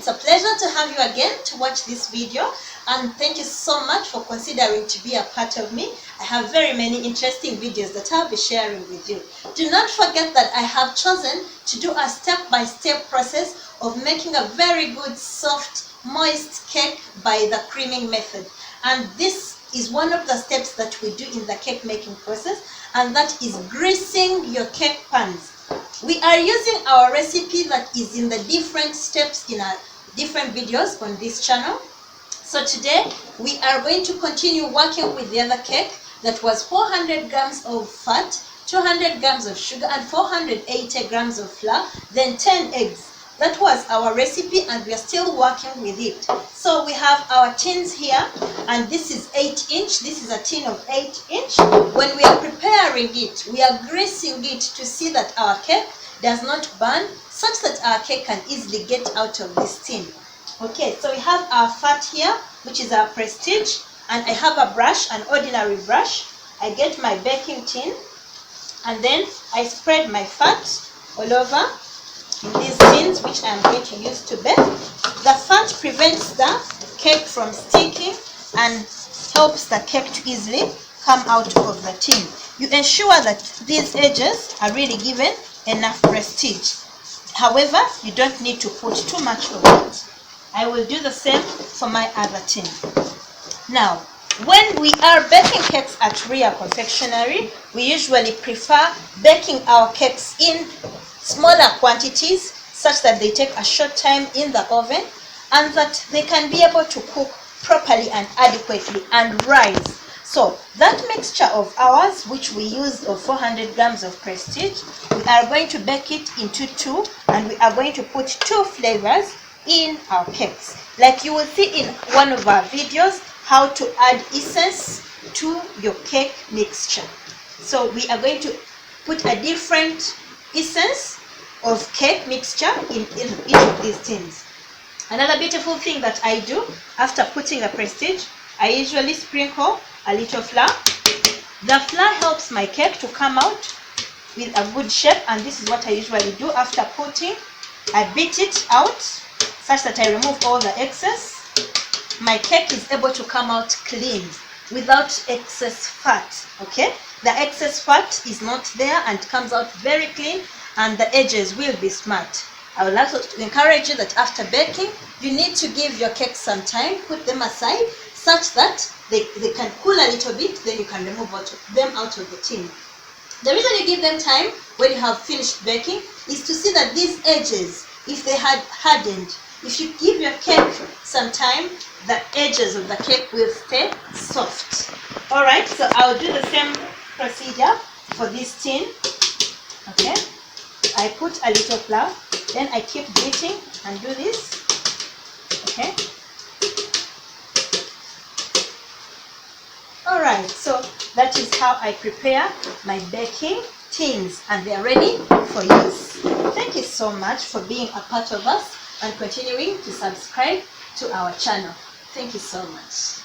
It's a pleasure to have you again to watch this video, and thank you so much for considering to be a part of me. I have very many interesting videos that I'll be sharing with you. Do not forget that I have chosen to do a step-by-step process of making a very good, soft, moist cake by the creaming method. And this is one of the steps that we do in the cake making process, and that is greasing your cake pans. We are using our recipe that is in the different steps in our different videos on this channel. So today we are going to continue working with the other cake that was 400 grams of fat, 200 grams of sugar, and 480 grams of flour, then 10 eggs. That was our recipe, and we are still working with it. So we have our tins here, and this is 8-inch. This is a tin of 8-inch. When we are preparing it, we are greasing it to see that our cake does not burn, such that our cake can easily get out of this tin. Okay, so we have our fat here, which is our Prestige, and I have a brush, an ordinary brush. I get my baking tin, and then I spread my fat all over in these tins, which I am going to use to bake. The fat prevents the cake from sticking and helps the cake to easily come out of the tin. You ensure that these edges are really given enough prestige. However, you don't need to put too much of it. I will do the same for my other tin. Now, when we are baking cakes at Ria Confectionery, we usually prefer baking our cakes in smaller quantities, such that they take a short time in the oven and that they can be able to cook properly and adequately and rise. So that mixture of ours, which we used of 400 grams of Prestige, we are going to bake it into two, and we are going to put two flavors in our cakes. Like you will see in one of our videos, how to add essence to your cake mixture. So we are going to put a different essence of cake mixture in each of these tins. Another beautiful thing that I do after putting the Prestige, I usually sprinkle a little flour. The flour helps my cake to come out with a good shape, and this is what I usually do after putting. I beat it out such that I remove all the excess. My cake is able to come out clean without excess fat. Okay, the excess fat is not there and comes out very clean, and the edges will be smart. I would also encourage you that after baking, you need to give your cake some time, put them aside such that they can cool a little bit, then you can remove them out of the tin. The reason you give them time when you have finished baking is to see that these edges, if they had hardened, if you give your cake some time, the edges of the cake will stay soft. Alright, so I'll do the same procedure for this tin. Okay, I put a little flour, then I keep beating and do this. Okay. Alright, so that is how I prepare my baking tins, and they are ready for use. Thank you so much for being a part of us and continuing to subscribe to our channel. Thank you so much.